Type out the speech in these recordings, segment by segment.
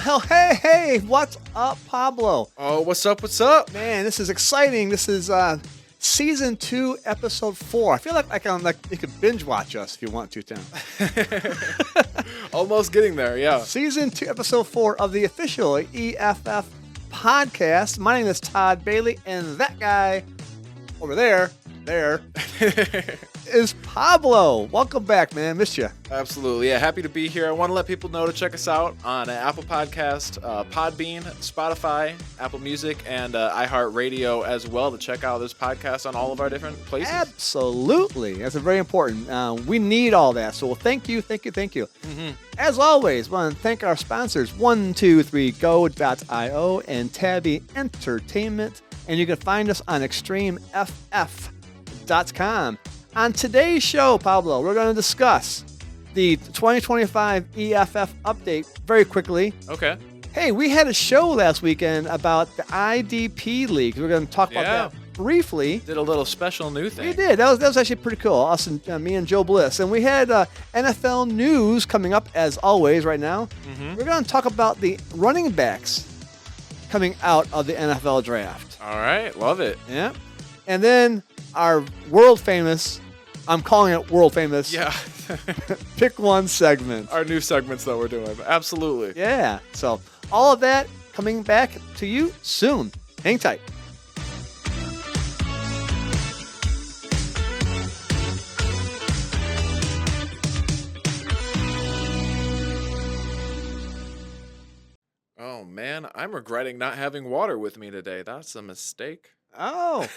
hell? Hey, what's up, Pablo? Oh, what's up? What's up? Man, this is exciting. This is season 2, episode 4. I feel like you could binge watch us if you want to, Tim. Almost getting there, yeah. Season 2, episode 4 of the official EFF podcast. My name is Todd Bailey, and that guy over there is Pablo. Welcome back, man. Missed you. Absolutely, yeah. Happy to be here. I want to let people know to check us out on Apple Podcast, Podbean, Spotify, Apple Music, and iHeartRadio as well to check out this podcast on all of our different places. Absolutely. That's very important. We need all that. So thank you. Mm-hmm. As always, want to thank our sponsors, 123go.io and Tabby Entertainment. And you can find us on extremeff.com. On today's show, Pablo, we're going to discuss the 2025 EFF update very quickly. Okay. Hey, we had a show last weekend about the IDP League. We're going to talk about that briefly. Did a little special new thing. We did. That was actually pretty cool. Us and me and Joe Bliss. And we had NFL news coming up, as always, right now. Mm-hmm. We're going to talk about the running backs coming out of the NFL draft. All right. Love it. Yeah. And then our world famous, I'm calling it world famous, Pick One segment. Our new segments that we're doing. Absolutely. Yeah. So all of that coming back to you soon. Hang tight. Oh, man. I'm regretting not having water with me today. That's a mistake. Oh.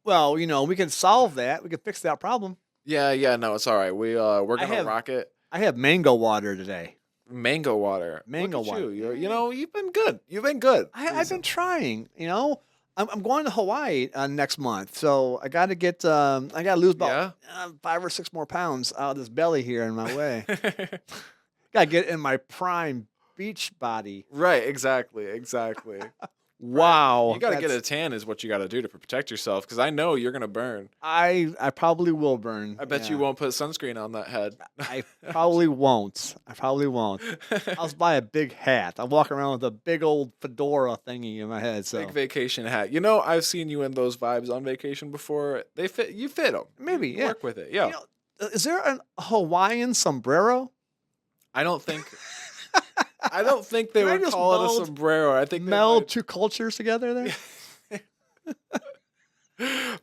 Well, we can solve that. We can fix that problem. Yeah, no, it's all right. We're going to rock it. I have mango water today. Mango water. Mango Look at water. You've been good. You've been good. I've been trying. I'm going to Hawaii next month, so I got to get. I got to lose about 5 or 6 more pounds out of this belly here in my way. Got to get in my prime beach body. Right. Exactly. Wow. You got to get a tan is what you got to do to protect yourself, because I know you're going to burn. I probably will burn. I bet you won't put sunscreen on that head. I probably won't. I'll buy a big hat. I'll walk around with a big old fedora thingy in my head. So. Big vacation hat. I've seen you in those vibes on vacation before. They fit. You fit them. Maybe, yeah. Work with it. Yeah. Is there a Hawaiian sombrero? I don't think they would call it a sombrero. I think meld two cultures together there.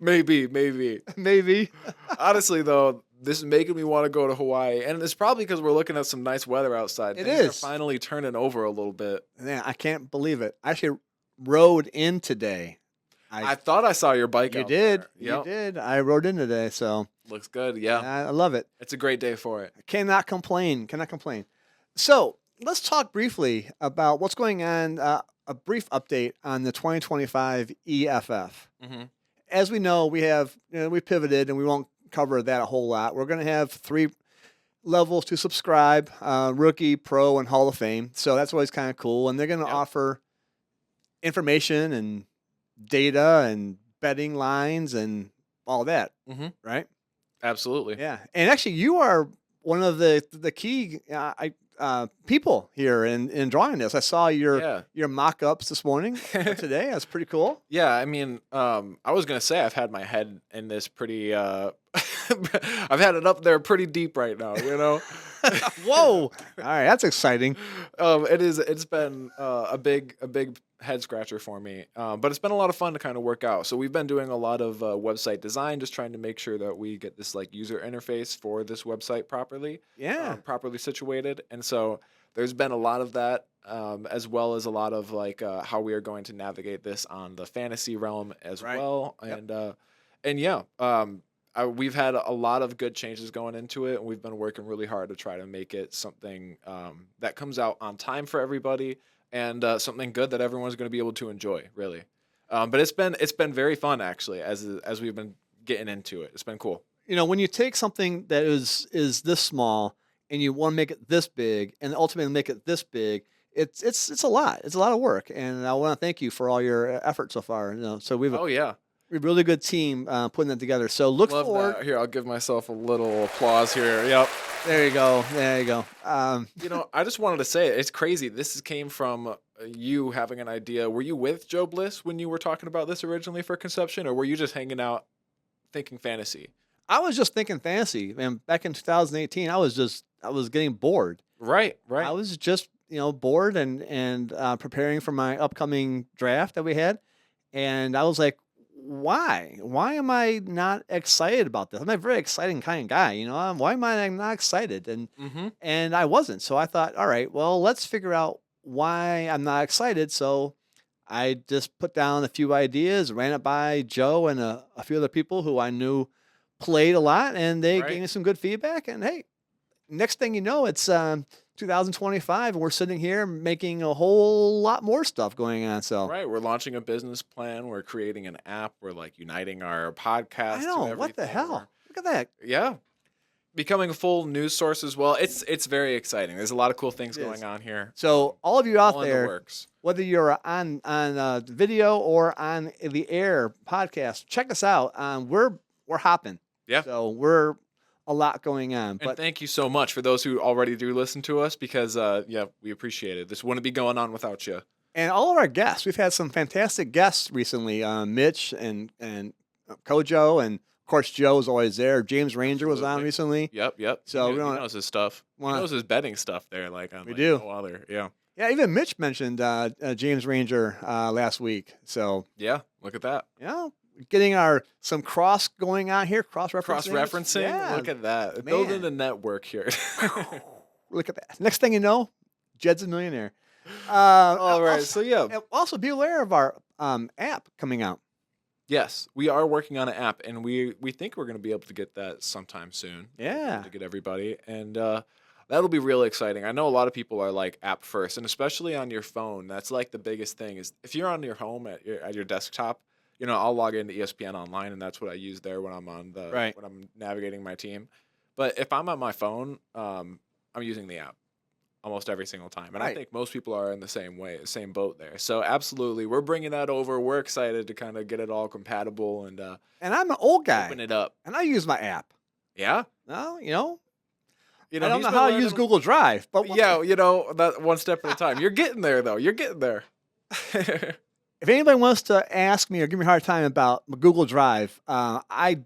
Maybe. Honestly, though, this is making me want to go to Hawaii, and it's probably because we're looking at some nice weather outside. Things are finally turning over a little bit. Man, I can't believe it. I actually rode in today. I thought I saw your bike. You did. You did. I rode in today, so looks good. Yeah, I love it. It's a great day for it. I cannot complain. So let's talk briefly about what's going on. A brief update on the 2025 EFF. Mm-hmm. As we know, we pivoted, and we won't cover that a whole lot. We're going to have 3 levels to subscribe: Rookie, Pro, and Hall of Fame. So that's always kind of cool. And they're going to offer information and data and betting lines and all that, right? Absolutely. Yeah. And actually, you are one of the key people here in drawing this. I saw your mock-ups this morning today. That's pretty cool. Yeah, I mean, I was going to say I've had my head in this pretty I've had it up there pretty deep right now, Whoa. All right, that's exciting. It's been a big head scratcher for me. But it's been a lot of fun to kind of work out. So we've been doing a lot of website design, just trying to make sure that we get this user interface for this website properly. Yeah. Properly situated. And so there's been a lot of that, as well as a lot of how we are going to navigate this on the fantasy realm as well. Yep. We've had a lot of good changes going into it, and we've been working really hard to try to make it something that comes out on time for everybody, and something good that everyone's going to be able to enjoy, really. But it's been very fun, actually, as we've been getting into it. It's been cool. When you take something that is this small and you want to make it this big, and ultimately make it this big, it's a lot. It's a lot of work, and I want to thank you for all your effort so far. So we've We have a really good team putting that together. So look Love forward. that. Here, I'll give myself a little applause here. Yep. There you go. There you go. I just wanted to say it's crazy. This came from you having an idea. Were you with Joe Bliss when you were talking about this originally for conception, or were you just hanging out thinking fantasy? I was just thinking fantasy, and back in 2018, I was getting bored. Right. I was just bored and preparing for my upcoming draft that we had, and I was like, why am I not excited about this? I'm a very exciting kind of guy, why am I not excited? And I wasn't. So I thought, all right, well, let's figure out why I'm not excited. So I just put down a few ideas, ran it by Joe and a few other people who I knew played a lot, and they gave me some good feedback. And hey, next thing you know, it's 2025, and we're sitting here making a whole lot more stuff going on. So we're launching a business plan. We're creating an app. We're like uniting our podcast. I know, what the hell? Look at that. Yeah, becoming a full news source as well. It's very exciting. There's a lot of cool things going on here. So all of you out there, works. Whether you're on video or on the air podcast, check us out. We're hopping. Yeah. So we're a lot going on. And thank you so much for those who already do listen to us, because we appreciate it. This wouldn't be going on without you. And all of our guests, we've had some fantastic guests recently. Mitch and Kojo, and of course Joe is always there. James Ranger was on recently. Yep. So he knows his stuff. He knows his betting stuff there. We do. No other. Yeah. Yeah. Even Mitch mentioned James Ranger last week. So yeah, look at that. Yeah. Getting some cross going on here, cross-referencing. Yeah, look at that. Building a network here. Look at that. Next thing you know, Jed's a millionaire. All right. So yeah. Also, be aware of our app coming out. Yes, we are working on an app, and we think we're going to be able to get that sometime soon. Yeah. To get everybody, and that'll be really exciting. I know a lot of people are like app first, and especially on your phone. That's like the biggest thing is if you're on your home at your desktop. I'll log into ESPN Online, and that's what I use there when I'm on when I'm navigating my team. But if I'm on my phone, I'm using the app almost every single time, and I think most people are in the same boat there. So absolutely, we're bringing that over. We're excited to kind of get it all compatible and I'm an old guy. Open it up, and I use my app. Yeah. I don't know how I use Google Drive, but that one step at a time. You're getting there, though. You're getting there. If anybody wants to ask me or give me a hard time about Google Drive, I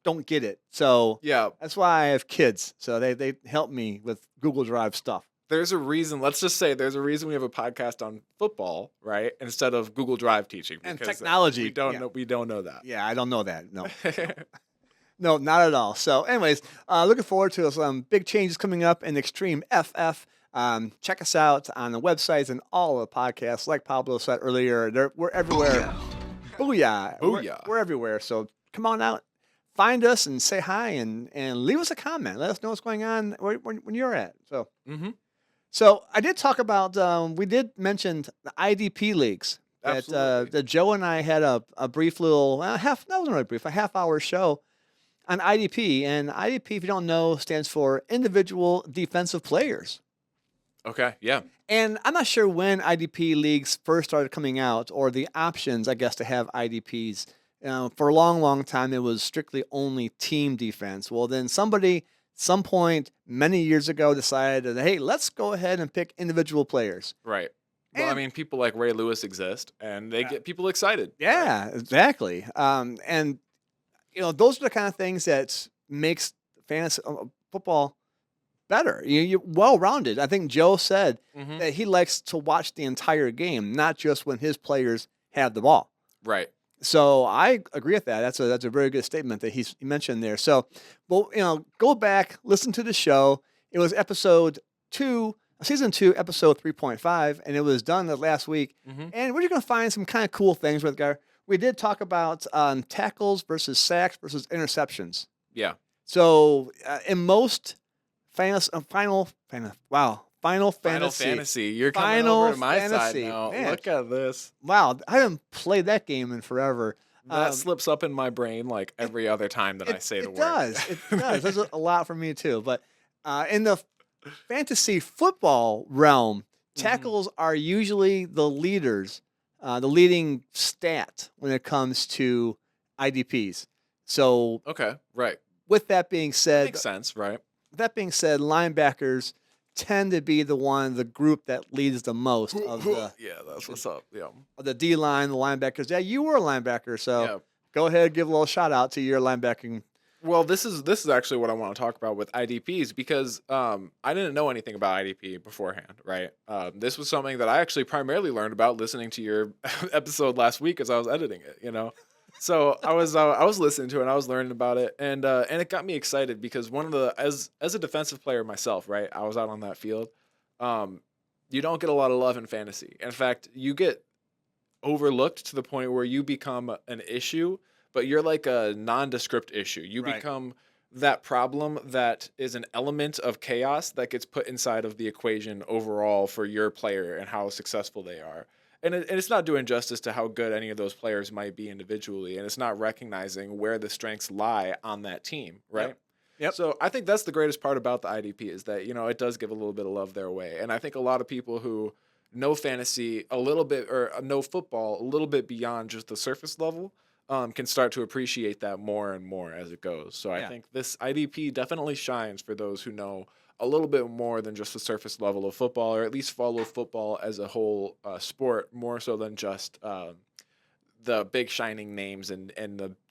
don't get it. So that's why I have kids. So they help me with Google Drive stuff. There's a reason. Let's just say there's a reason we have a podcast on football, right? Instead of Google Drive teaching and technology. We don't know. We don't know that. Yeah, I don't know that. No. No, not at all. So, anyways, looking forward to some big changes coming up in Extreme FF. Check us out on the websites and all the podcasts. Like Pablo said earlier, we're everywhere. Booyah. We're everywhere. So come on out, find us, and say hi, and leave us a comment. Let us know what's going on when you're at. So, So I did talk about, we did mention the IDP leagues. That Joe and I had a brief little, that wasn't really brief, a half-hour show on IDP. And IDP, if you don't know, stands for Individual Defensive Players. Okay, yeah. And I'm not sure when IDP leagues first started coming out, or the options, I guess, to have IDPs. For a long, long time, it was strictly only team defense. Well, then somebody, some point many years ago, decided that, hey, let's go ahead and pick individual players. Right. Well, I mean, people like Ray Lewis exist, and they get people excited. Yeah, exactly. And those are the kind of things that makes fantasy football better. You're well-rounded. I think Joe said that he likes to watch the entire game, not just when his players have the ball. Right. So I agree with that. That's a very good statement that he mentioned there. So, well, go back, listen to the show. It was season 2, episode 3.5, and it was done last week. And we're going to find some kind of cool things with our. We did talk about tackles versus sacks versus interceptions. Yeah. So in most Final Fantasy. You're coming over to my side now. Man. Look at this. Wow, I haven't played that game in forever. That slips up in my brain like every other time that I say the word. It does. There's a lot for me too. But in the fantasy football realm, tackles are usually the leaders the leading stat when it comes to IDPs. So Okay. Right. with that being That said, makes sense. Right. linebackers tend to be the group that leads the most Yeah, that's what's up. Yeah. of the D line, the linebackers. Yeah, you were a linebacker, so Yeah. go ahead, give a little shout out to your linebacking. Well, this is actually what I want to talk about with IDPs because I didn't know anything about IDP beforehand, right? This was something that I actually primarily learned about listening to your episode last week as I was editing it. So I was listening to it, and I was learning about it, and it got me excited because one of the as a defensive player myself, right? I was out on that field. Um, you don't get a lot of love in fantasy. In fact, you get overlooked to the point where you become an issue, but you're like a nondescript issue. You Right. become that problem that is an element of chaos that gets put inside of the equation overall for your player and how successful they are. And it's not doing justice to how good any of those players might be individually, and it's not recognizing where the strengths lie on that team, right? Yep. So I think that's the greatest part about the IDP is that, it does give a little bit of love their way. And I think a lot of people who know fantasy a little bit or know football a little bit beyond just the surface level can start to appreciate that more and more as it goes. So I Yeah. think this IDP definitely shines for those who know a little bit more than just the surface level of football, or at least follow football as a whole sport more so than just the big shining names and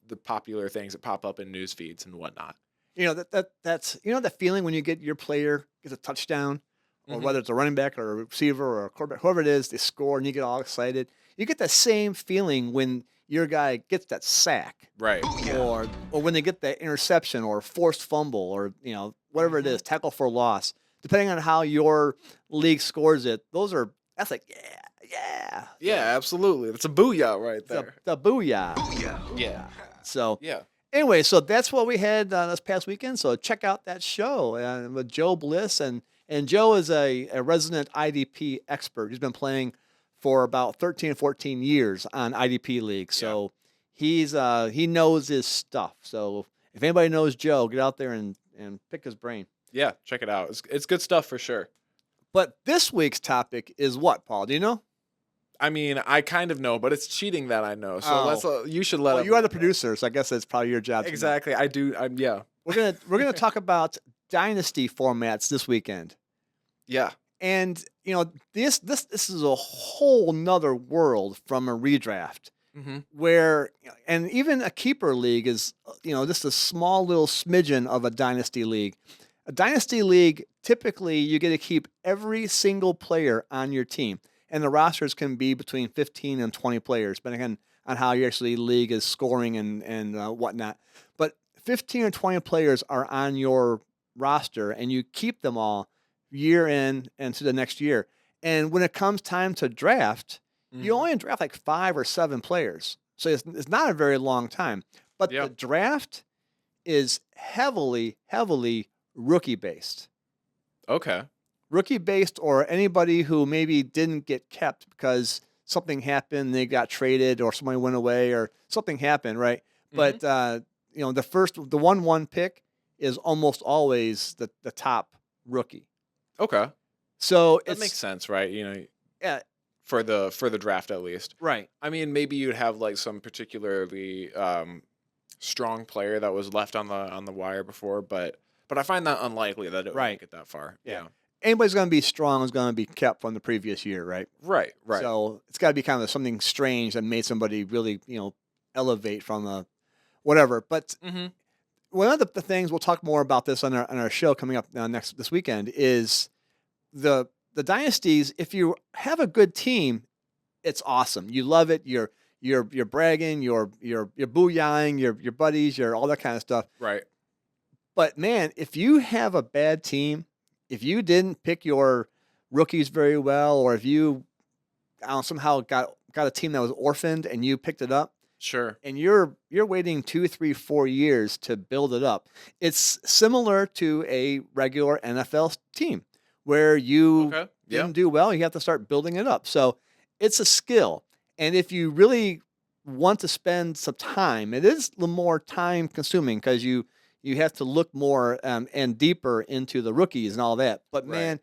the popular things that pop up in news feeds and whatnot. That's that feeling when you get your player gets a touchdown, or Mhm. whether it's a running back or a receiver or a quarterback, whoever it is, they score and you get all excited. You get that same feeling when your guy gets that sack, Right. or when they get that interception or forced fumble, or whatever it Mhm. is, tackle for loss. Depending on how your league scores it, that's like yeah. Yeah, absolutely. That's a booyah right The there. the booyah. Yeah. So Yeah. anyway, so that's what we had this past weekend. So check out that show with Joe Bliss, and Joe is a resident IDP expert. He's been playing for about 13 or 14 years on IDP League. So he knows his stuff. So if anybody knows Joe, get out there and pick his brain. Yeah, check it out. It's good stuff for sure. But this week's topic is what, Paul? Do you know? I mean, I kind of know, but it's cheating that I know. So Oh. you should let Well, you are everyone the know. producer, so I guess it's probably your job. To know. Exactly. I do. Yeah. We're gonna talk about dynasty formats this weekend. Yeah. And this is a whole nother world from a redraft, Mm-hmm. where and even a keeper league is just a small little smidgen of a dynasty league. A dynasty league, typically you get to keep every single player on your team, and the rosters can be between 15 and 20 players, depending on how your actually league is scoring and whatnot. But 15 or 20 players are on your roster, and you keep them all year in and to the next year. And when it comes time to draft, you only draft like 5 or 7 players. So it's not a very long time. But Yeah. the draft is heavily, heavily rookie based. Okay. Rookie based, or anybody who maybe didn't get kept because something happened, they got traded, or somebody went away, or something happened, right? But the 1-1 pick is almost always the top rookie. Okay. So That makes sense, right? yeah, For the draft at least. right. I mean, maybe you'd have like some particularly strong player that was left on the wire before, but I find that unlikely that it would Right. make it that far. Yeah. Anybody's going to be strong is going to be kept from the previous year, right? Right. Right. So it's got to be kind of something strange that made somebody really, elevate from a whatever. But Mm-hmm. one of the things, we'll talk more about this on our show coming up this weekend, is the dynasties. If you have a good team, it's awesome. You love it. You're bragging. You're booyahing your buddies. You're all that kind of stuff. Right. But man, if you have a bad team, if you didn't pick your rookies very well, or if you somehow got a team that was orphaned and you picked it up, Sure. and you're waiting 2, 3, 4 years to build it up. It's similar to a regular NFL team where you Okay. Yeah. didn't do well, you have to start building it up. So it's a skill. And if you really want to spend some time, it is a little more time consuming because you have to look more and deeper into the rookies and all that. But Right. man,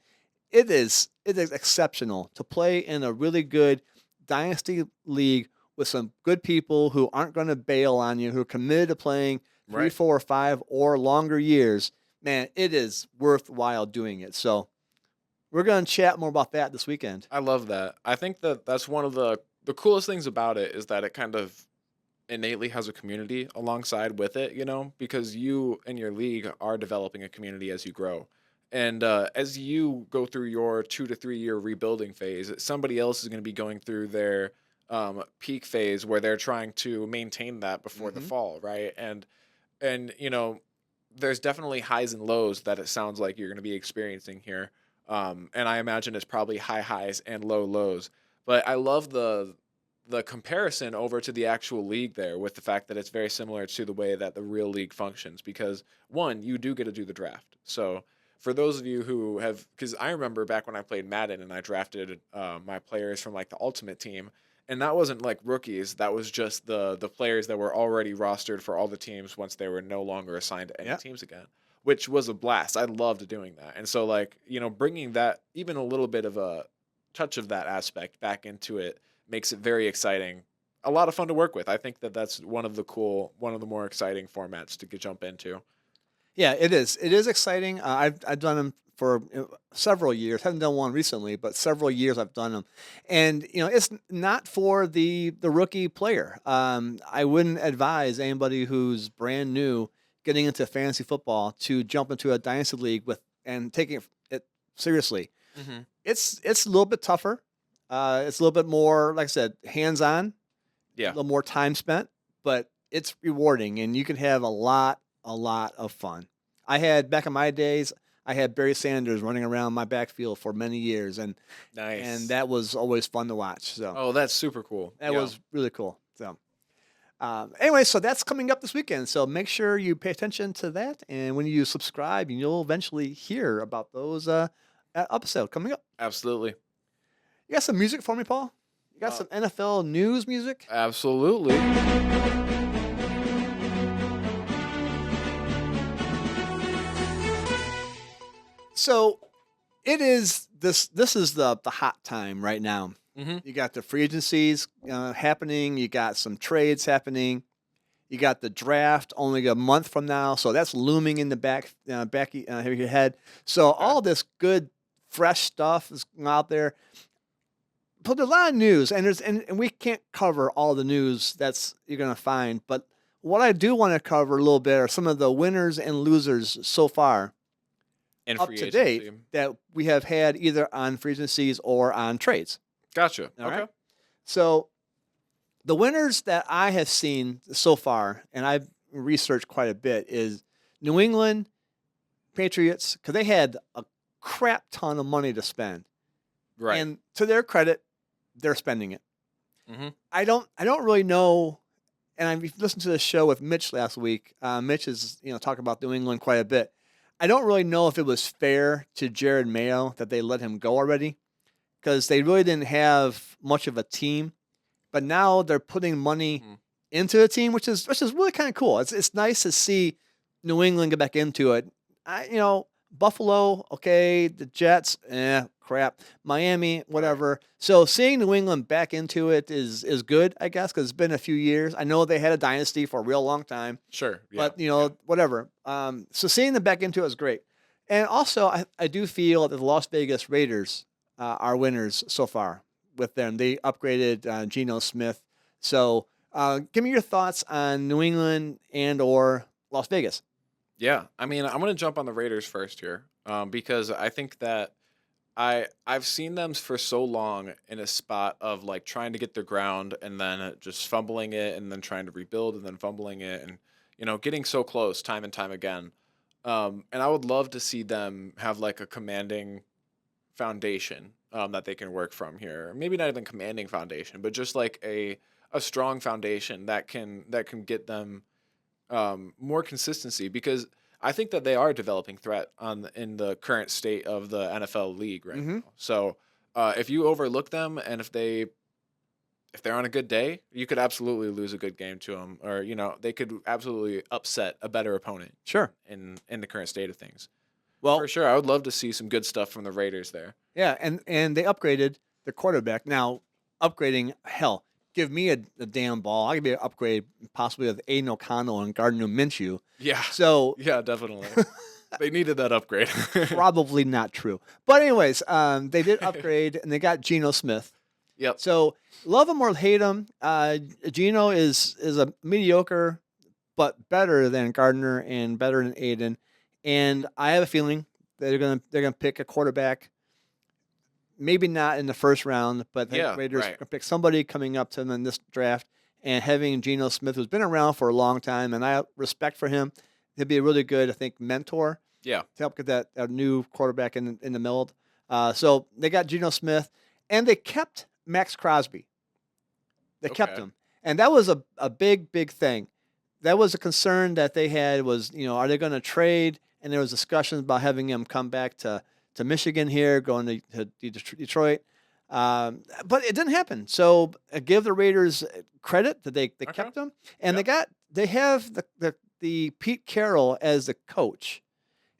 it is exceptional to play in a really good dynasty league with some good people who aren't going to bail on you, who are committed to playing 3, Right. 4, 5, or longer years, man, it is worthwhile doing it. So we're going to chat more about that this weekend. I love that. I think that that's one of the coolest things about it is that it kind of innately has a community alongside with it, because you and your league are developing a community as you grow. And as you go through your 2 to 3 year rebuilding phase, somebody else is going to be going through their peak phase where they're trying to maintain that before the Mhm. fall, right? And there's definitely highs and lows that it sounds like you're going to be experiencing here. And I imagine it's probably high highs and low lows. But I love the comparison over to the actual league there with the fact that it's very similar to the way that the real league functions because one, you do get to do the draft. So for those of you who have, because I remember back when I played Madden and I drafted my players from like the Ultimate Team, and that wasn't like rookies. That was just the players that were already rostered for all the teams once they were no longer assigned to any Yeah. teams again, which was a blast. I loved doing that. And so like, bringing that even a little bit of a touch of that aspect back into it makes it very exciting. A lot of fun to work with. I think that that's one of the more exciting formats to jump into. Yeah, it is. It is exciting. I've done them for several years. Haven't done one recently, but several years I've done them. And it's not for the rookie player. I wouldn't advise anybody who's brand new getting into fantasy football to jump into a dynasty league with and taking it seriously. Mm-hmm. It's a little bit tougher. It's a little bit more, like I said, hands on, a Yeah. little more time spent, but it's rewarding, and you can have a lot of fun. I had back in my days, I had Barry Sanders running around my backfield for many years, and Nice. that was always fun to watch. So Oh, that's super cool. that Yeah. was really cool. So anyway, so that's coming up this weekend. So make sure you pay attention to that, and when you subscribe, you'll eventually hear about those episode coming up. Absolutely. You got some music for me, Paul? You got Uh, some NFL news music? Absolutely. So it is this. This is the hot time right now. Mm-hmm. You got the free agencies happening. You got some trades happening. You got the draft only a month from now, so that's looming in the back of your head. So Okay. all this good, fresh stuff is out there. But there's a lot of news, and and we can't cover all the news that's you're gonna find. But what I do want to cover a little bit are some of the winners and losers so far And up free to agency. date that we have had either on free agencies or on trades. Gotcha. All Okay. right. So the winners that I have seen so far, and I've researched quite a bit, is New England Patriots because they had a crap ton of money to spend, Right. and to their credit, they're spending it. Mm-hmm. I don't really know. And I listened to the show with Mitch last week. Mitch is talking about New England quite a bit. I don't really know if it was fair to Jared Mayo that they let him go already because they really didn't have much of a team. But now they're putting money Mhm. into the team, which is really kind of cool. It's nice to see New England get back into it. Buffalo, okay, the Jets, crap. Miami, whatever. So seeing New England back into it is good, I guess, because it's been a few years. I know they had a dynasty for a real long time, Sure. Yeah. but whatever. So seeing them back into it is great. And also, I do feel that the Las Vegas Raiders are winners so far with them. They upgraded Geno Smith. So give me your thoughts on New England and or Las Vegas. Yeah, I mean, I'm gonna jump on the Raiders first here, because I think that I've seen them for so long in a spot of like trying to get their ground and then just fumbling it and then trying to rebuild and then fumbling it and getting so close time and time again. And I would love to see them have like a commanding foundation that they can work from here. Maybe not even commanding foundation, but just like a strong foundation that can get them more consistency because I think that they are a developing threat in the current state of the NFL league right Mm-hmm. now. So if you overlook them and if they're on a good day, you could absolutely lose a good game to them, or they could absolutely upset a better opponent Sure. in the current state of things. Well, For sure, I would love to see some good stuff from the Raiders there. yeah, and they upgraded the quarterback. Now, upgrading. Hell, give me a damn ball. I could be an upgrade possibly with Aiden O'Connell and Gardner Minshew. Yeah. So Yeah, definitely. They needed that upgrade. probably not true. But anyways, they did upgrade and they got Geno Smith. Yep. So love him or hate him, Geno is a mediocre but better than Gardner and better than Aiden. And I have a feeling that they're gonna pick a quarterback. Maybe not in the first round, but the Yeah, Raiders right. gonna pick somebody coming up to them in this draft. And having Geno Smith, who's been around for a long time, and I have respect for him, he'll be a really good, I think, mentor Yeah. to help get that new quarterback in the mold. So they got Geno Smith, and they kept Max Crosby. They kept Okay. him, and that was a big thing. That was a concern that they had was, are they going to trade? And there was discussions about having him come back to Michigan here, going to Detroit. But it didn't happen. So I give the Raiders credit that they kept him, and Yep. they have the Pete Carroll as the coach.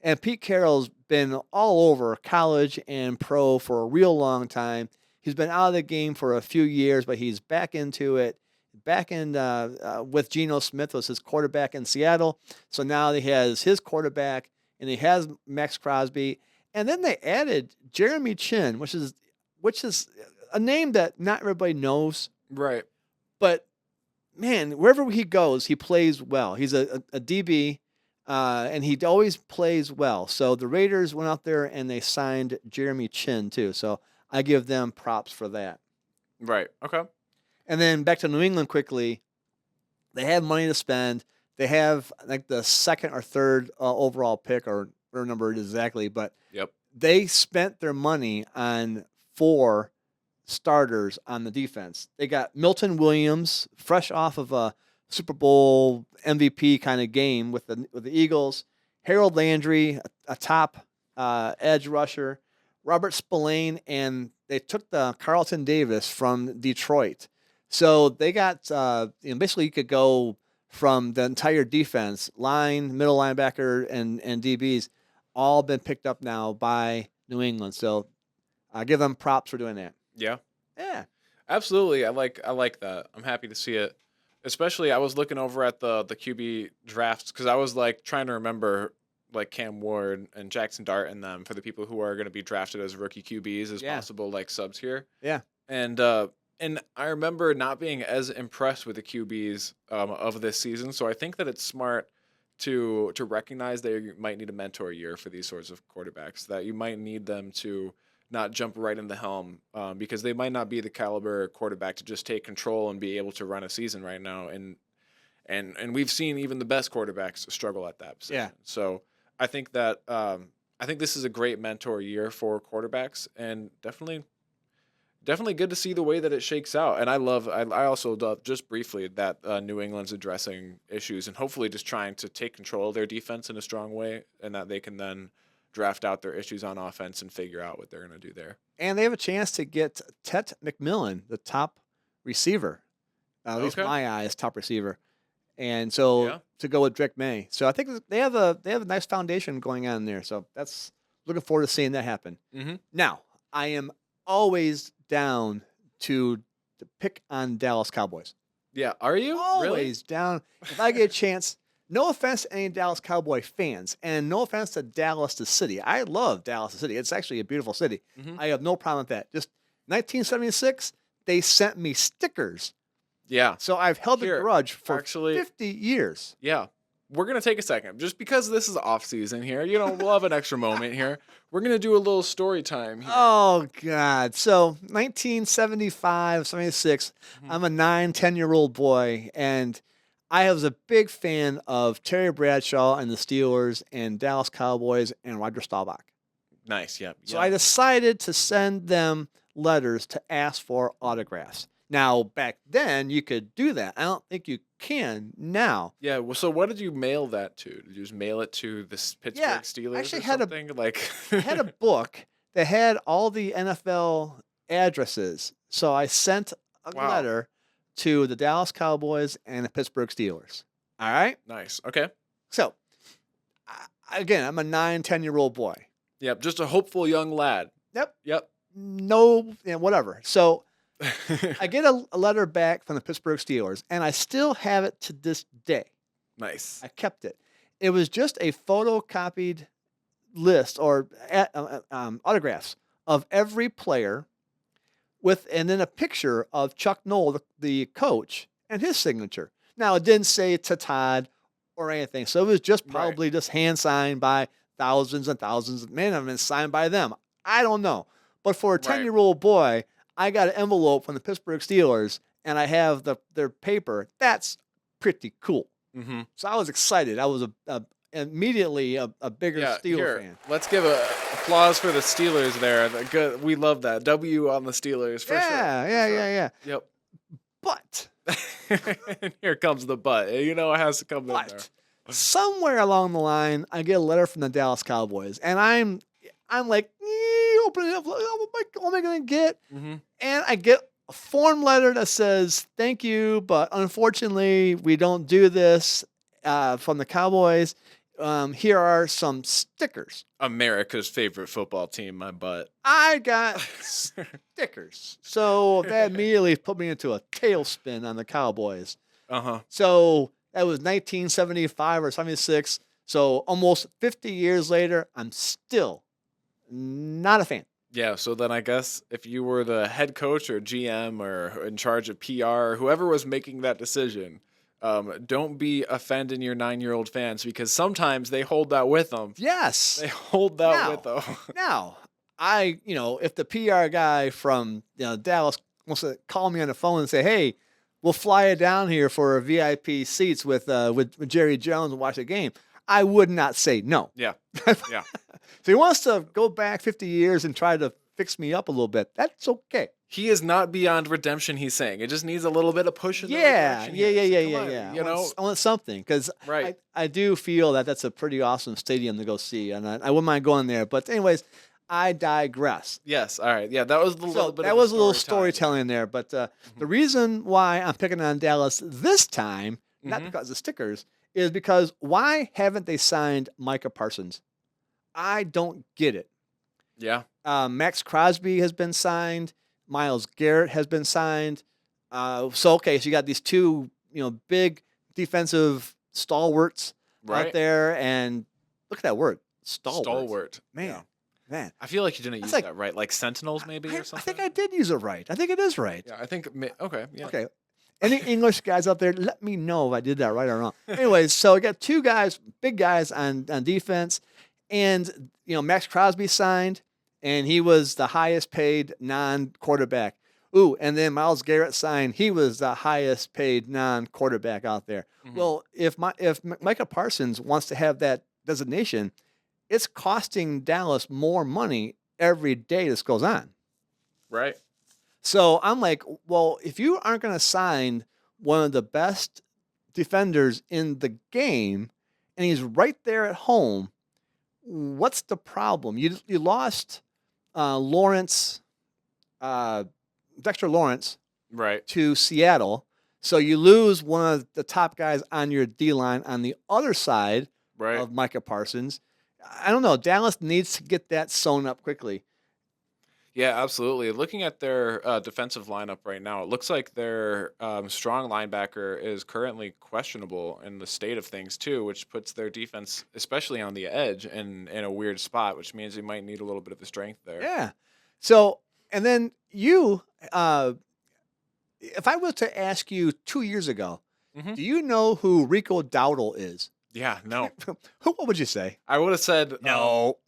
And Pete Carroll's been all over college and pro for a real long time. He's been out of the game for a few years, but he's back into it. Back in with Geno Smith was his quarterback in Seattle. So now he has his quarterback and he has Max Crosby. And then they added Jeremy Chin, which is a name that not everybody knows. Right. But man, wherever he goes, he plays well. He's a DB. And he always plays well. So the Raiders went out there and they signed Jeremy Chin too. So I give them props for that. Right. Okay. And then back to New England quickly. They have money to spend. They have like the second or third overall pick, or whatever number it is exactly. But Yep. they spent their money on 4 starters on the defense. They got Milton Williams, fresh off of a Super Bowl MVP kind of game with the Eagles. Harold Landry, a top edge rusher. Robert Spillane, and they took the Carlton Davis from Detroit. So they got basically you could go from the entire defense, line, middle linebacker, and DBs, all been picked up now by New England. So I give them props for doing that. Yeah. Yeah. Absolutely. I like that. I'm happy to see it. Especially I was looking over at the QB drafts because I was like trying to remember like Cam Ward and Jackson Dart and them for the people who are going to be drafted as rookie QBs as possible like subs here. Yeah. And I remember not being as impressed with the QBs of this season. So I think that it's smart to recognize that you might need a mentor year for these sorts of quarterbacks, that you might need them to not jump right in the helm because they might not be the caliber quarterback to just take control and be able to run a season right now. And we've seen even the best quarterbacks struggle at that position. Yeah. So I think that I think this is a great mentor year for quarterbacks, and definitely good to see the way that it shakes out. And I also love just briefly that New England's addressing issues and hopefully just trying to take control of their defense in a strong way, and that they can then draft out their issues on offense and figure out what they're going to do there. And they have a chance to get Tet McMillan, the top receiver, at least in my eyes, top receiver. And so to go with Drake May. So I think they have a nice foundation going on there. So that's looking forward to seeing that happen. Mm-hmm. Now, I am always down to pick on Dallas Cowboys. Yeah, are you? Always Really? down. If I get a chance, no offense to any Dallas Cowboy fans, and no offense to Dallas the city. I love Dallas the city. It's actually a beautiful city. Mm-hmm. I have no problem with that. Just 1976, they sent me stickers. Yeah. So I've held the grudge for 50 years. Yeah. We're going to take a second. Just because this is off season here, we'll have an extra moment here. We're going to do a little story time here. Oh, God. So 1975, 76, I'm a 9, 10-year-old boy, and I was a big fan of Terry Bradshaw and the Steelers and Dallas Cowboys and Roger Staubach. Nice, yeah. So I decided to send them letters to ask for autographs. Now, back then, you could do that. I don't think you can now. Yeah, well, so what did you mail that to? Did you just mail it to the Pittsburgh Steelers actually or had something? I had a book that had all the NFL addresses. So I sent a letter to the Dallas Cowboys and the Pittsburgh Steelers. All right? Nice. Okay. So, again, I'm a 9, 10-year-old boy. Yep, just a hopeful young lad. Yep. Yep. No, whatever. So I get a letter back from the Pittsburgh Steelers, and I still have it to this day. Nice. I kept it. It was just a photocopied list or autographs of every player and then a picture of Chuck Noll, the coach, and his signature. Now, it didn't say to Todd or anything, so it was just probably just hand signed by thousands and thousands. It may not have been signed by them. I don't know. But for a 10-year-old boy, I got an envelope from the Pittsburgh Steelers, and I have their paper. That's pretty cool. Mm-hmm. So I was excited. I was immediately a bigger Steelers fan. Let's give an applause for the Steelers there. Good, we love that. W on the Steelers for sure. Yeah. Yep. But here comes the but. You know it has to come in there. Somewhere along the line, I get a letter from the Dallas Cowboys, and I'm like, open it up. What am I going to get? Mm-hmm. And I get a form letter that says, thank you, but unfortunately, we don't do this from the Cowboys. Here are some stickers. America's favorite football team, my butt. I got stickers. So that immediately put me into a tailspin on the Cowboys. Uh-huh. So that was 1975 or 76. So almost 50 years later, I'm still not a fan. Yeah, so then I guess if you were the head coach or GM or in charge of PR or whoever was making that decision, don't be offending your 9-year-old fans because sometimes they hold that with them. Yes. They hold that with them. Now, if the PR guy from Dallas wants to call me on the phone and say, hey, we'll fly you down here for VIP seats with Jerry Jones and watch the game, I would not say no. Yeah. So he wants to go back 50 years and try to fix me up a little bit. That's okay. He is not beyond redemption, he's saying. It just needs a little bit of push in the right direction. Yeah. You know? I want something because I do feel that that's a pretty awesome stadium to go see, and I wouldn't mind going there. But anyways, I digress. Yes, all right. Yeah, that was a little bit. That was a little storytelling there. But the reason why I'm picking on Dallas this time, not because of stickers, is because why haven't they signed Micah Parsons? I don't get it. Yeah. Max Crosby has been signed. Myles Garrett has been signed. So you got these two, big defensive stalwarts out there, and look at that word, stalwart. Man. I feel like you didn't use that right, like sentinels maybe or something. I think I did use it right. I think it is right. Yeah, I think. Okay. Yeah. Okay. Any English guys out there, let me know if I did that right or wrong. Anyways, so I got two guys, big guys on defense, and Max Crosby signed. And he was the highest paid non-quarterback. Ooh, and then Myles Garrett signed. He was the highest paid non-quarterback out there. Mm-hmm. Well, if Micah Parsons wants to have that designation, it's costing Dallas more money every day this goes on. Right. So I'm like, well, if you aren't going to sign one of the best defenders in the game, and he's right there at home, what's the problem? You lost Dexter Lawrence, to Seattle. So you lose one of the top guys on your D-line on the other side of Micah Parsons. I don't know. Dallas needs to get that sewn up quickly. Yeah, absolutely. Looking at their defensive lineup right now, it looks like their strong linebacker is currently questionable in the state of things too, which puts their defense, especially on the edge, in a weird spot, which means they might need a little bit of the strength there. Yeah. So, and then you, if I was to ask you 2 years ago, do you know who Rico Dowdle is? Yeah, no. What would you say? I would have said no.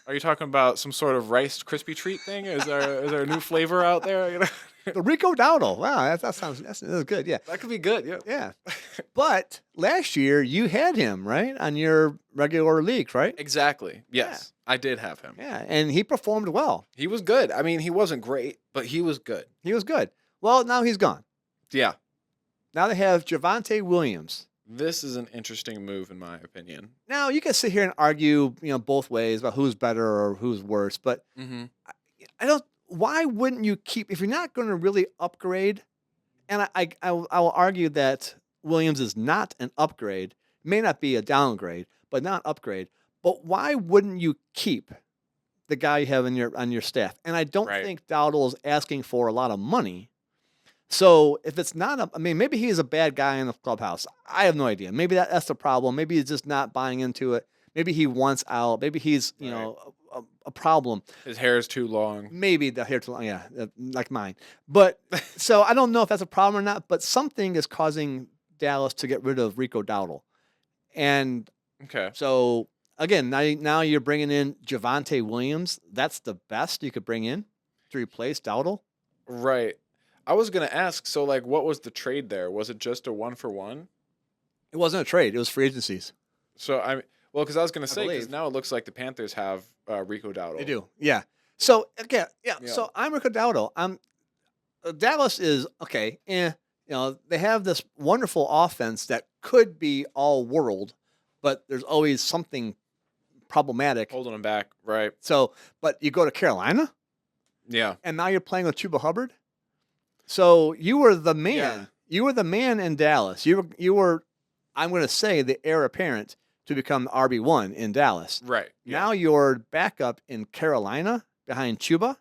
Are you talking about some sort of Rice Krispie treat thing? Is there a new flavor out there? The Rico Dowdle. Wow, that's good. Yeah, that could be good. Yeah. But last year you had him right on your regular league, right? Exactly. Yes, I did have him. Yeah, and he performed well. He was good. I mean, he wasn't great, but he was good. Well, now he's gone. Yeah. Now they have Javonte Williams. This is an interesting move, in my opinion. Now you can sit here and argue, both ways about who's better or who's worse. But I don't. Why wouldn't you keep if you're not going to really upgrade? And I will argue that Williams is not an upgrade. It may not be a downgrade, but not an upgrade. But why wouldn't you keep the guy you have on your staff. And I don't Right. think Dowdle is asking for a lot of money. So if it's not I mean, maybe he's a bad guy in the clubhouse. I have no idea. Maybe that's the problem. Maybe he's just not buying into it. Maybe he wants out. Maybe he's, you Right. know, a problem. His hair is too long. Maybe the hair too long, yeah, like mine. But so I don't know if that's a problem or not, but something is causing Dallas to get rid of Rico Dowdle. And Okay. so again, now you're bringing in Javonte Williams. That's the best you could bring in to replace Dowdle. Right. I was gonna ask. So, like, what was the trade there? Was it just a 1-for-1? It wasn't a trade; it was free agencies. So well, because I was gonna say, because believe. now it looks like the Panthers have Rico Dowdle. They do, yeah. So again, yeah. Yeah. So I'm Rico Dowdle. Dallas is okay. You know, they have this wonderful offense that could be all world, but there's always something problematic. Holding him back. Right. So, but you go to Carolina, Yeah. and now you're playing with Chuba Hubbard. So you were the man. Yeah. You were the man in Dallas. You were. I'm going to say the heir apparent to become RB1 in Dallas. Right. Yeah. Now you're backup in Carolina behind Chuba.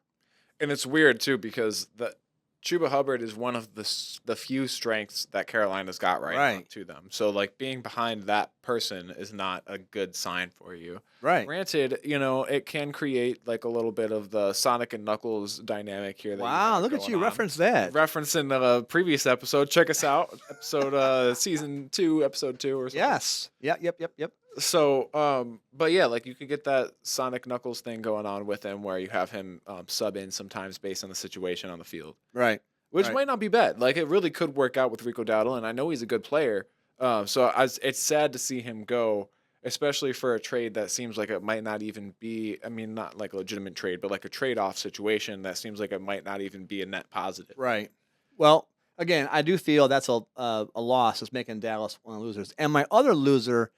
And it's weird too because the Chuba Hubbard is one of the few strengths that Carolina's got now Right. to them. So like being behind that person is not a good sign for you. Right. Granted, you know, it can create like a little bit of the Sonic and Knuckles dynamic here. That you Wow, have look at going you on. reference that. Referencing the previous episode. Check us out. Episode season 2, episode 2 or something. Yes. Yep. So, but yeah, like you could get that Sonic Knuckles thing going on with him where you have him sub in sometimes based on the situation on the field, Right. which Right. might not be bad. Like it really could work out with Rico Dowdle, and I know he's a good player. It's sad to see him go, especially for a trade that seems like it might not even be, I mean, not like a legitimate trade, but like a trade-off situation that seems like it might not even be a net positive. Right. Well, again, I do feel that's a loss. It's making Dallas one of the losers. And my other loser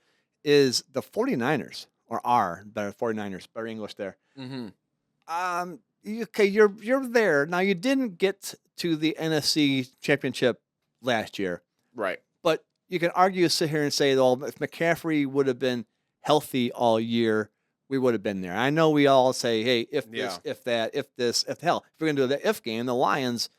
is the 49ers, or are better 49ers, better English there. Mm-hmm. Okay, you're there. Now you didn't get to the NFC championship last year, Right. but you can argue, sit here and say, well, if McCaffrey would have been healthy all year, we would have been there. I know we all say, hey, if this, Yeah. if that, if this, if hell, if we're gonna do the if game, the Lions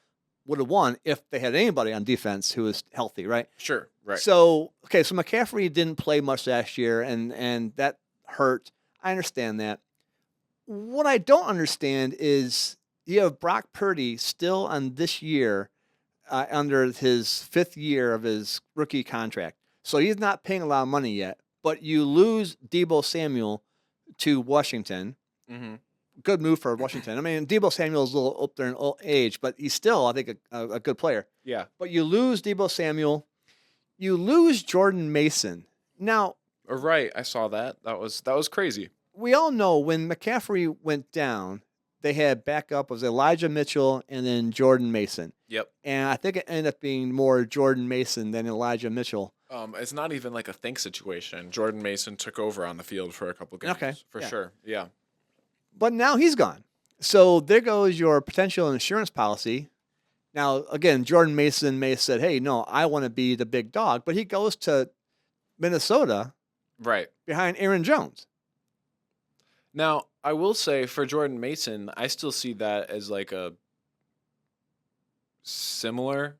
would have won if they had anybody on defense who was healthy, right? Sure. Right. So okay, so McCaffrey didn't play much last year, and that hurt. I understand that. What I don't understand is you have Brock Purdy still on this year under his 5th year of his rookie contract. So he's not paying a lot of money yet, but you lose Deebo Samuel to Washington. Mm-hmm. Good move for Washington. I mean, Deebo Samuel is a little up there in old age, but he's still, I think, a good player. Yeah. But you lose Deebo Samuel. You lose Jordan Mason. Now, Right. I saw that. That was crazy. we all know when McCaffrey went down, they had backup was Elijah Mitchell and then Jordan Mason. Yep. And I think it ended up being more Jordan Mason than Elijah Mitchell. It's not even like a think situation. Jordan Mason took over on the field for a couple games. Okay, For yeah. sure. Yeah. But now he's gone. So there goes your potential insurance policy. Now, again, Jordan Mason may have said, hey, no, I want to be the big dog. But he goes to Minnesota Right. behind Aaron Jones. Now, I will say for Jordan Mason, I still see that as like a similar.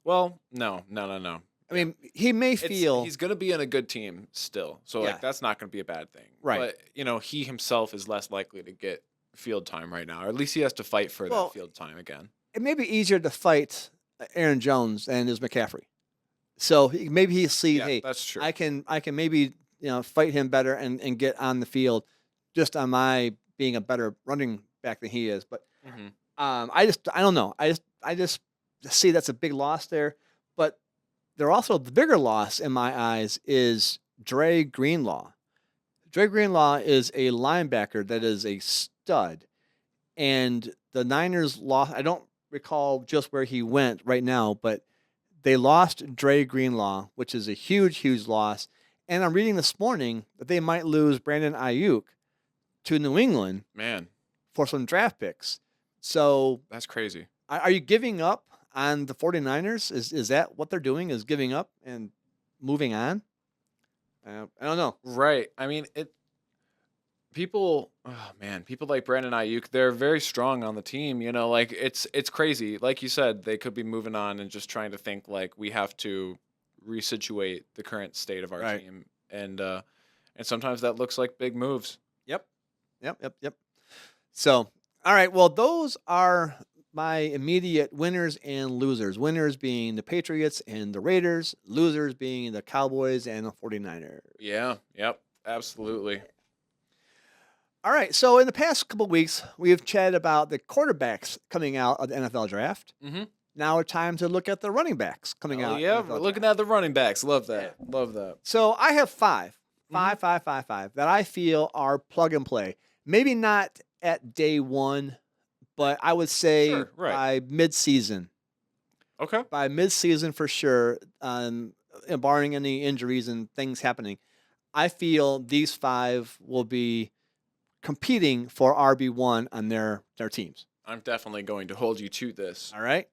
Well, no. I mean, he may feel He's going to be in a good team still. So Yeah. like that's not going to be a bad thing. Right. But, you know, he himself is less likely to get field time right now. Or at least he has to fight for Well, that field time again. it may be easier to fight Aaron Jones than it is McCaffrey. So maybe he sees, Yeah, hey, that's true. I can maybe fight him better and get on the field just on my being a better running back than he is. But Mhm. I don't know. I just see that's a big loss there. But they're also the bigger loss in my eyes is Dre Greenlaw. Dre Greenlaw is a linebacker that is a stud, and the Niners lost. I don't recall just where he went right now, but they lost Dre Greenlaw, which is a huge, huge loss. And I'm reading this morning that they might lose Brandon Ayuk to New England Man, for some draft picks. So that's crazy. are you giving up on the 49ers? Is that what they're doing, is giving up and moving on? I don't know. Right. I mean, people, oh man, people like Brandon Ayuk, they're very strong on the team. You know, like it's crazy. Like you said, they could be moving on and just trying to think like we have to resituate the current state of our Right. team, and sometimes that looks like big moves. Yep. Yep. So, all right. Well, those are my immediate winners and losers. Winners being the Patriots and the Raiders, losers being the Cowboys and the 49ers. Yeah. Yep. Absolutely. All right. So, in the past couple of weeks, we have chatted about the quarterbacks coming out of the NFL draft. Mm-hmm. Now it's time to look at the running backs coming out. Yeah, NFL we're looking draft. at the running backs. Love that. Love that. So, I have five Mhm. that I feel are plug and play. Maybe not at day one, but I would say Sure, right. by mid-season. Okay. By mid-season for sure, barring any injuries and things happening, I feel these five will be competing for RB1 on their teams. I'm definitely going to hold you to this. All right,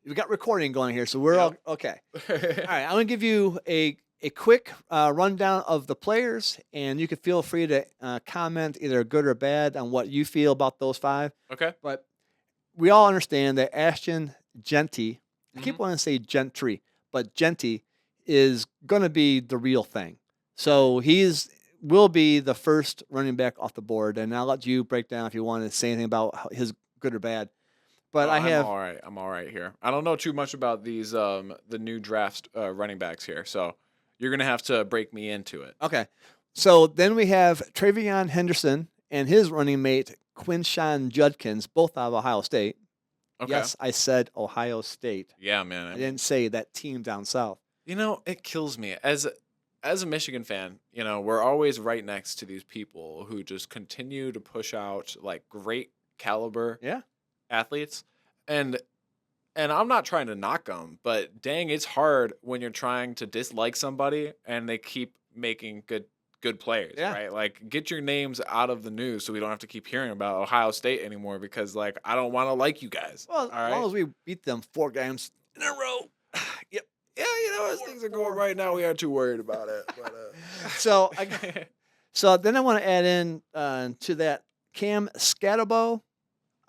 we got recording going here, so we're all okay. All right, I'm gonna give you a quick rundown of the players, and you can feel free to comment either good or bad on what you feel about those five. Okay. But we all understand that Ashton Genty, I keep Mhm. wanting to say Gentry, but Genty is going to be the real thing. So will be the first running back off the board, and I'll let you break down if you want to say anything about his good or bad. But Oh, I have I'm all right here. I don't know too much about these the new draft running backs here, so you're gonna have to break me into it. okay. So then we have Travion Henderson and his running mate Quinshawn Judkins, both out of Ohio State. Okay. Yes, I said Ohio State. Yeah, man. I didn't say that team down south. You know, it kills me as a Michigan fan. You know, we're always right next to these people who just continue to push out like great caliber Yeah. athletes, and I'm not trying to knock them, but dang, it's hard when you're trying to dislike somebody and they keep making good players, Yeah. right? Like, get your names out of the news so we don't have to keep hearing about Ohio State anymore because, like, I don't want to like you guys. Well, all as right? long as we beat them 4 games in a row. Yep. Yeah, you know, as things are going right now, we aren't too worried about it. But, So so then I want to add in to that Cam Scatterbo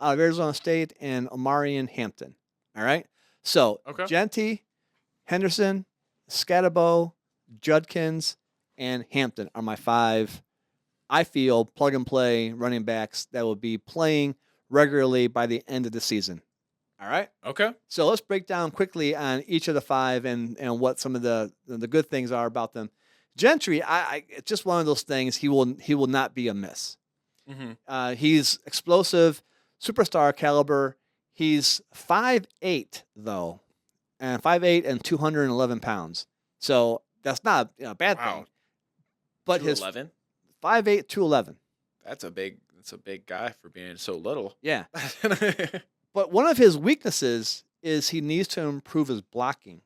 out of Arizona State and Omarion Hampton. All right. So Okay. Genty, Henderson, Scatterbo, Judkins, and Hampton are my 5. I feel plug and play running backs that will be playing regularly by the end of the season. All right. okay. So let's break down quickly on each of the 5 and what some of the good things are about them. Gentry, it's just one of those things. He will not be a miss. Mm-hmm. He's explosive, superstar caliber. He's 5'8" though, and 5'8" and 211 pounds. So that's not a bad Wow. thing. But his 11. 5'8", 211. That's a big guy for being so little. Yeah. But one of his weaknesses is he needs to improve his blocking.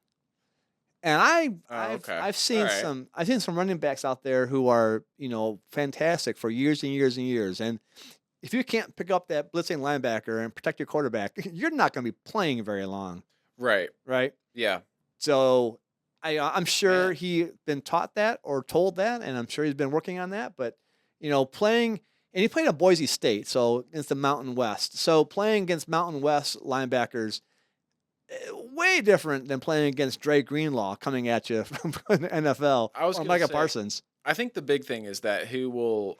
And I've seen All right. some running backs out there who are, fantastic for years and years and years. And if you can't pick up that blitzing linebacker and protect your quarterback, you're not going to be playing very long, Right. right? Yeah. So I'm sure Man. he been taught that or told that, and I'm sure he's been working on that. But playing, and he played at Boise State, so it's the Mountain West. So playing against Mountain West linebackers, way different than playing against Dre Greenlaw coming at you from the NFL I was or gonna Micah say, Parsons. I think the big thing is that he will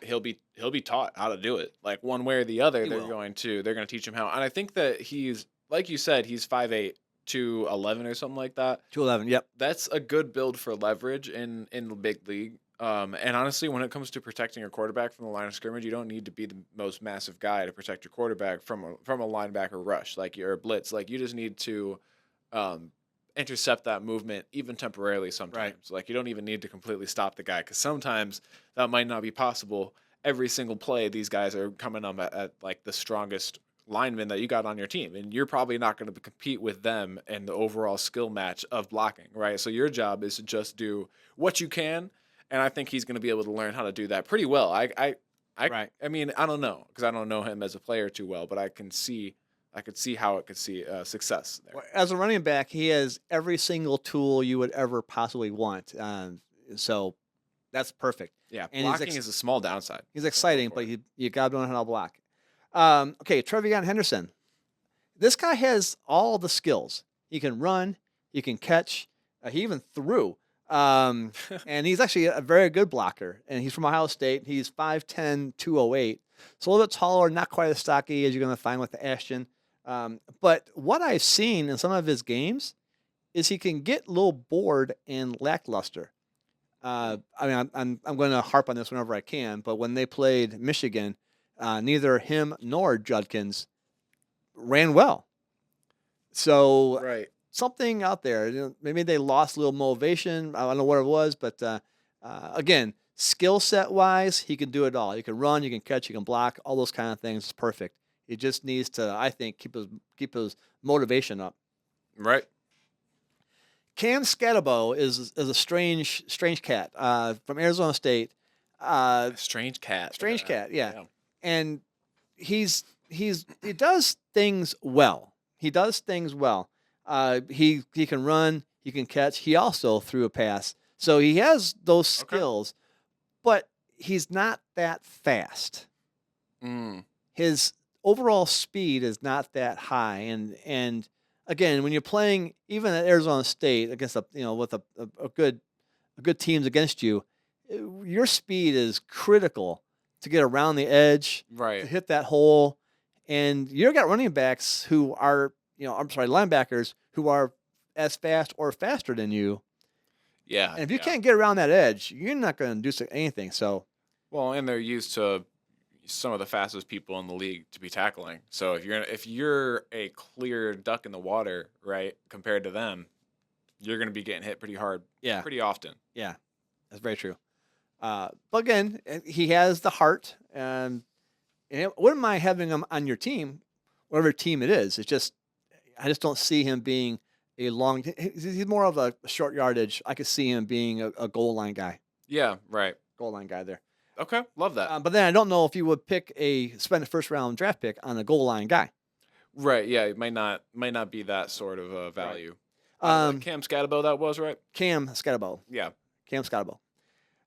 he'll be taught how to do it. Like one way or the other, He they're will. going to teach him how. And I think that he's, like you said, he's 5'8" to 11 or something like that. 211, yep. That's a good build for leverage in the big league. And honestly, when it comes to protecting your quarterback from the line of scrimmage, you don't need to be the most massive guy to protect your quarterback from a linebacker rush, like you're a blitz. Like you just need to intercept that movement even temporarily sometimes. Like you don't even need to completely stop the guy because sometimes that might not be possible. Every single play, these guys are coming up at like the strongest linemen that you got on your team, and you're probably not going to compete with them in the overall skill match of blocking, right? So your job is to just do what you can. And I think he's going to be able to learn how to do that pretty well. I mean, I don't know because I don't know him as a player too well, but I could see how it could see success there. As a running back, he has every single tool you would ever possibly want. So That's perfect. Yeah, And blocking is a small downside. he's exciting, but you got to know how to block. Okay, Trevion Henderson. This guy has all the skills. He can run. He can catch. He even threw. And he's actually a very good blocker. And he's from Ohio State. He's 5'10", 208. So a little bit taller, not quite as stocky as you're going to find with the Ashton. But what I've seen in some of his games is he can get a little bored and lackluster. I mean, I'm going to harp on this whenever I can, but when they played Michigan, neither him nor Judkins ran well. So Right. something out there, maybe they lost a little motivation. I don't know what it was, but again, skill set wise, he can do it all. He can run, he can catch, he can block, all those kind of things. It's perfect. He just needs to, I think, keep his motivation up. Right. Cam Scatabo is a strange cat from Arizona State. Strange cat. Strange cat, yeah. And he does things well. He does things well. He can run. He can catch. He also threw a pass. So he has those skills, but he's not that fast. His overall speed is not that high, and again, when you're playing even at Arizona State against with a good teams against you, your speed is critical to get around the edge, Right. to hit that hole, and you've got running backs who are linebackers who are as fast or faster than you. Yeah. And if you can't get around that edge, you're not going to do anything. So, well, and they're used to some of the fastest people in the league to be tackling. So if you're a clear duck in the water, right, compared to them, you're going to be getting hit pretty hard, pretty often. Yeah, that's very true. But again, he has the heart, and wouldn't mind having him on your team, whatever team it is. It's just I just don't see him being a long. He's more of a short yardage. I could see him being a goal line guy. Yeah, right. Goal line guy there. Okay, love that. But then I don't know if you would spend a first round draft pick on a goal line guy. Right. Yeah, it might not be that sort of a value. Right. Cam Scatabo, that was right. Cam Scatabo. Yeah. Cam Scatabo.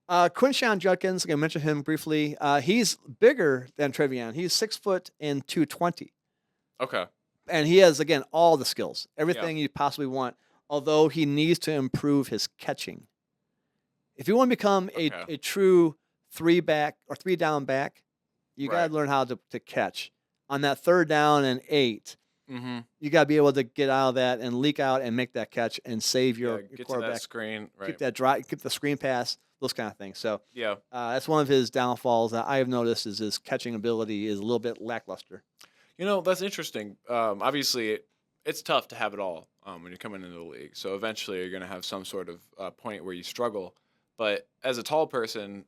Quinshawn Judkins, I mentioned him briefly. He's bigger than Trevion. He's 6 foot and 220. Okay. And he has, again, all the skills, everything you possibly want, although he needs to improve his catching. If you want to become a true 3-down back, you got to learn how to catch. On that 3rd down and 8, you got to be able to get out of that and leak out and make that catch and save your quarterback. To that screen, right. Keep that dry, keep the screen pass, those kind of things. So that's one of his downfalls that I have noticed is his catching ability is a little bit lackluster. That's interesting. Obviously, it's tough to have it all when you're coming into the league. So eventually you're going to have some sort of point where you struggle. But as a tall person,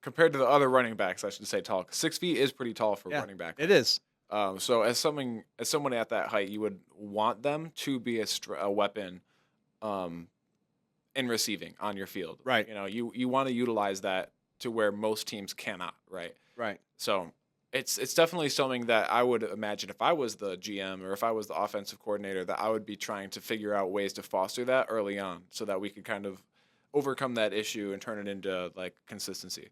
compared to the other running backs, I should say tall. 6 feet is pretty tall for a running back. It is. So as someone at that height, you would want them to be a weapon in receiving on your field. Right. You want to utilize that to where most teams cannot. Right. Right. So it's definitely something that I would imagine if I was the GM or if I was the offensive coordinator that I would be trying to figure out ways to foster that early on so that we could kind of overcome that issue and turn it into like consistency.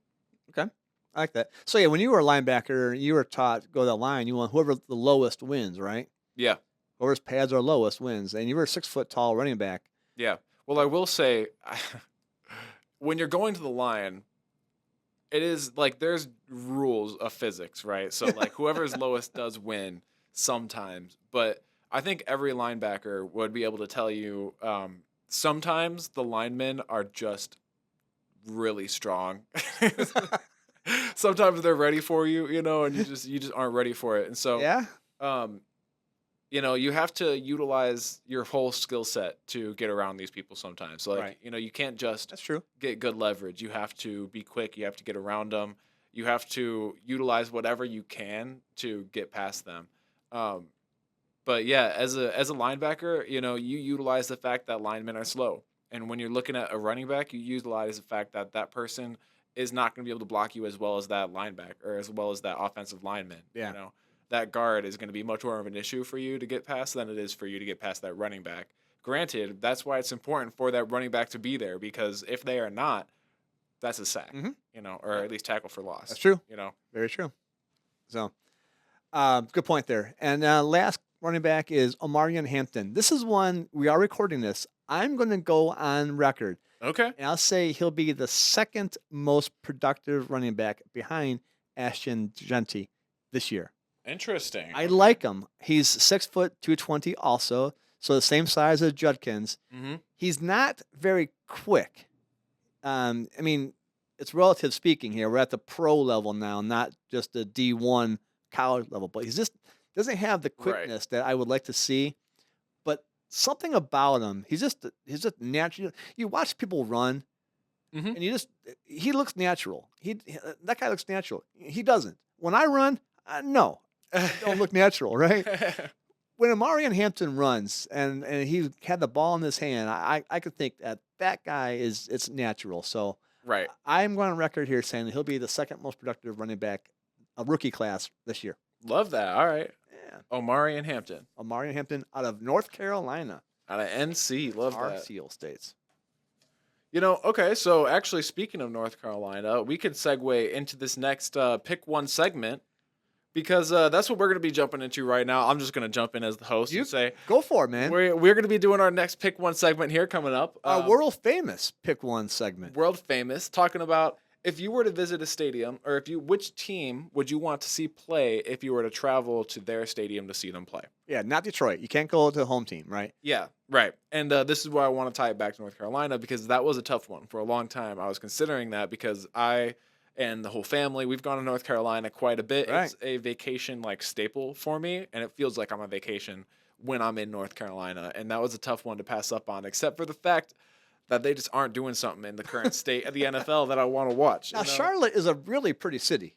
Okay. I like that. So yeah, when you were a linebacker, you were taught to go to the line. You want whoever the lowest wins, right? Yeah. Whoever's pads are lowest wins. And you were a 6 foot tall running back. Yeah. Well, I will say when you're going to the line, it is like there's rules of physics, right? So like whoever's lowest does win sometimes. But I think every linebacker would be able to tell you sometimes the linemen are just really strong. Sometimes they're ready for you, and you just aren't ready for it. And so you have to utilize your whole skill set to get around these people sometimes. So you can't just get good leverage. You have to be quick. You have to get around them. You have to utilize whatever you can to get past them. But yeah, as a linebacker, you utilize the fact that linemen are slow. And when you're looking at a running back, you utilize the fact that that person is not going to be able to block you as well as that linebacker or as well as that offensive lineman. Yeah. That guard is going to be much more of an issue for you to get past than it is for you to get past that running back. Granted, that's why it's important for that running back to be there, because if they are not, that's a sack, Mhm. or at least tackle for loss. That's true. You know. Very true. So, good point there. And last running back is Omarion Hampton. This is one we are recording this. I'm going to go on record, Okay. and I'll say he'll be the second most productive running back behind Ashton Genty this year. Interesting. I like him. He's 6 foot 220 also, so the same size as Judkins. Mm-hmm. He's not very quick. I mean, it's relative speaking here. We're at the pro level now, not just the D1 college level, but he's just doesn't have the quickness that I would like to see. But something about him, he's just natural. You watch people run, Mhm. and he looks natural. That guy looks natural. He doesn't. When I run, no, I don't look natural, right? When Omarion Hampton runs and he had the ball in his hand, I could think that guy it's natural. So Right. I'm going on record here saying that he'll be the second most productive running back, a rookie class this year. Love that. All right. Yeah, Omarion Hampton Omarion Hampton out of North Carolina, out of NC. Love our that. Seal States. Okay, so actually, speaking of North Carolina, we could segue into this next pick one segment because that's what we're going to be jumping into right now. I'm just going to jump in as the host and say, Go for it, man. we're going to be doing our next pick one segment here coming up. Our world famous pick one segment. World famous, talking about if you were to visit a stadium, or which team would you want to see play if you were to travel to their stadium to see them play? Yeah, not Detroit. You can't go to the home team, right? Yeah, right. And this is where I want to tie it back to North Carolina because that was a tough one. For a long time, I was considering that because I and the whole family, we've gone to North Carolina quite a bit. Right. It's a vacation staple for me, and it feels like I'm on vacation when I'm in North Carolina. And that was a tough one to pass up on, except for the fact that they just aren't doing something in the current state of the NFL that I want to watch. Now, Charlotte is a really pretty city.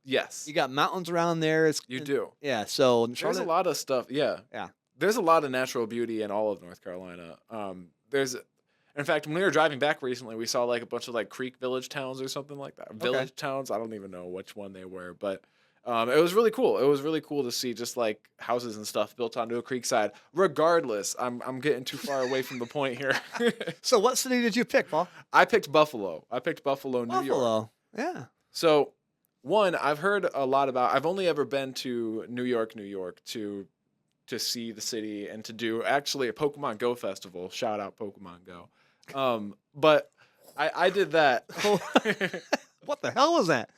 Yes. You got mountains around there. You do. Yeah, so There's Charlotte, a lot of stuff. Yeah. Yeah. There's a lot of natural beauty in all of North Carolina. In fact, when we were driving back recently, we saw a bunch of creek village towns or something like that. Village towns. I don't even know which one they were, but it was really cool. It was really cool to see just houses and stuff built onto a creek side. Regardless, I'm getting too far away from the point here. So what city did you pick, Paul? I picked Buffalo. New York. Buffalo. Yeah. So, one, I've heard a lot about. I've only ever been to New York to see the city and to do actually a Pokemon Go festival. Shout out Pokemon Go. But I did that. What the hell was that?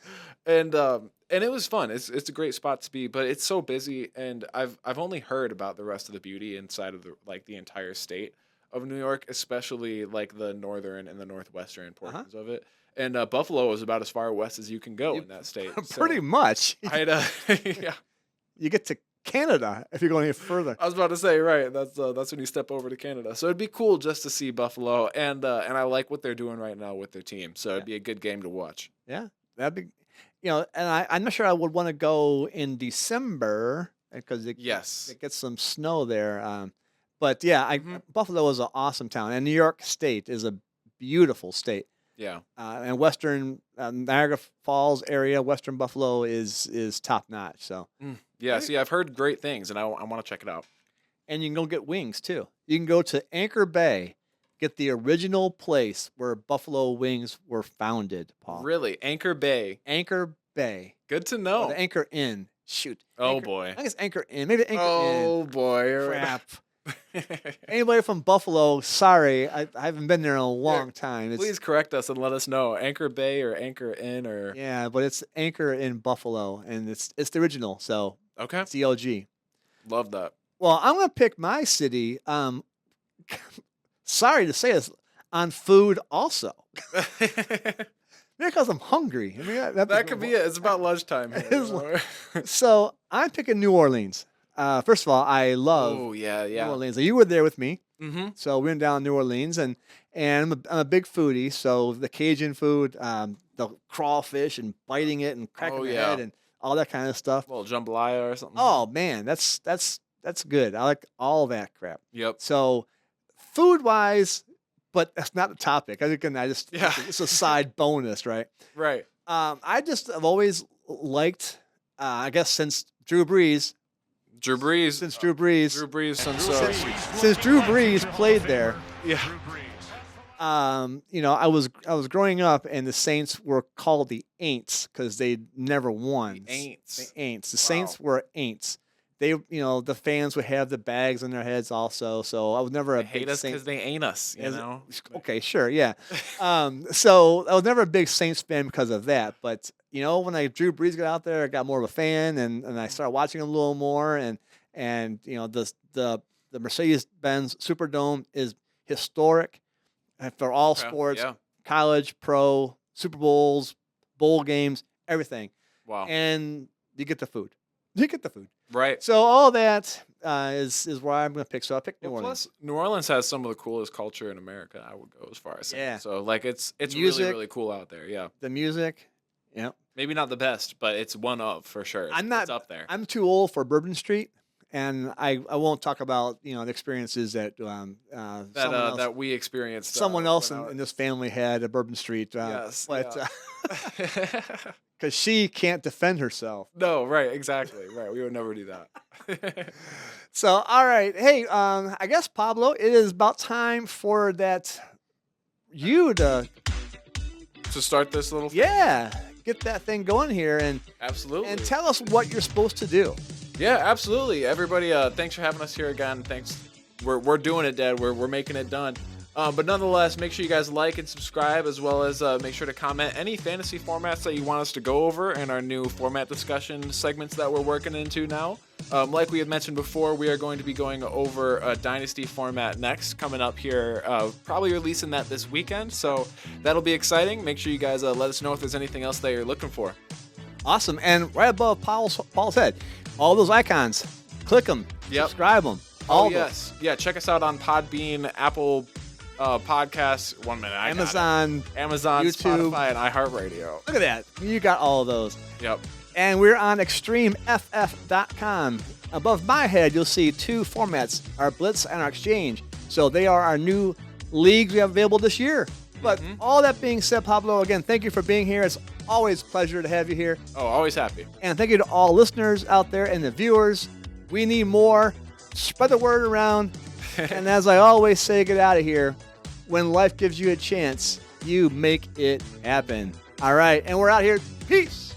And it was fun. It's a great spot to be, but it's so busy, and I've only heard about the rest of the beauty inside of the entire state of New York, especially the northern and the northwestern portions of it. And Buffalo is about as far west as you can go in that state. Pretty much. Yeah. You get to Canada if you go any further. I was about to say, right. That's when you step over to Canada. So it'd be cool just to see Buffalo, and I like what they're doing right now with their team. So it'd be a good game to watch. Yeah, that'd be, and I'm not sure I would want to go in December because it gets some snow there. But yeah, Buffalo is an awesome town, and New York State is a beautiful state. Yeah. And Western Niagara Falls area, Western Buffalo is top notch. So yeah, see, I've heard great things, and I want to check it out. And you can go get wings too. You can go to Anchor Bay, get the original place where Buffalo wings were founded, Paul. Really? Anchor Bay. Anchor Bay. Good to know. Or the Anchor Inn. Shoot. Oh, boy. I think it's Anchor Inn. Maybe Anchor Inn. Oh, boy. Crap. Anybody from Buffalo, sorry. I haven't been there in a long time. Please correct us and let us know. Anchor Bay or Anchor Inn or... Yeah, but it's Anchor in Buffalo, and it's the original, so okay. It's the OG. Love that. Well, I'm going to pick my city. Sorry to say this, on food also. Because I'm hungry. I mean, that could be it. It's about lunchtime here. So I'm picking New Orleans. First of all, I love New Orleans. You were there with me. Mm-hmm. So we went down to New Orleans, and I'm a big foodie. So the Cajun food, the crawfish and biting it and cracking the head and all that kind of stuff. A little jambalaya or something. Oh, man, that's good. I like all that crap. Yep. So food-wise, but that's not the topic. It's a side bonus, right? Right. I've always liked, I guess since Drew Brees. Since Drew Brees played there. Yeah. I was growing up, and the Saints were called the Aints because they never won. The Aints. The Aints. The Wow. Saints were Aints. They, the fans would have the bags on their heads also. So I was never a They hate big us Saints. because they ain't us, you know? Okay, sure, yeah. So I was never a big Saints fan because of that. But when Drew Brees got out there, I got more of a fan, and I started watching him a little more. And the Mercedes-Benz Superdome is historic for all sports, Yeah. college, pro, Super Bowls, bowl games, everything. Wow. And you get the food. You get the food. Right. So all that is where I'm going to pick. So I picked New Orleans. Plus, New Orleans has some of the coolest culture in America. I would go as far as saying. Yeah. So it's Music. really, really cool out there. Yeah. The music, yeah. Maybe not the best, but it's one of for sure. It's up there. I'm too old for Bourbon Street, and I won't talk about the experiences that that we experienced. Someone else in this family had a Bourbon Street. Yes. But because she can't defend herself. No, right, exactly. Right. We would never do that. So, all right. Hey, I guess, Pablo, it is about time for you to start this little thing. Yeah, get that thing going here and Absolutely. and tell us what you're supposed to do. Yeah, absolutely. Everybody, thanks for having us here again. Thanks. We're doing it, Dad. We're making it done. But nonetheless, make sure you guys like and subscribe, as well as make sure to comment any fantasy formats that you want us to go over in our new format discussion segments that we're working into now. Like we had mentioned before, we are going to be going over a Dynasty format next, coming up here, probably releasing that this weekend. So that'll be exciting. Make sure you guys let us know if there's anything else that you're looking for. Awesome. And right above Paul's head, all those icons, click them, subscribe them. Yes. Yeah, check us out on Podbean, Apple Podcasts, 1 minute. Amazon, YouTube, Spotify, and iHeartRadio. Look at that. You got all of those. Yep. And we're on ExtremeFF.com. Above my head, you'll see two formats, our Blitz and our Exchange. So they are our new leagues we have available this year. But all that being said, Pablo, again, thank you for being here. It's always a pleasure to have you here. Oh, always happy. And thank you to all listeners out there and the viewers. We need more. Spread the word around. And as I always say, get out of here. When life gives you a chance, you make it happen. All right. And we're out here. Peace.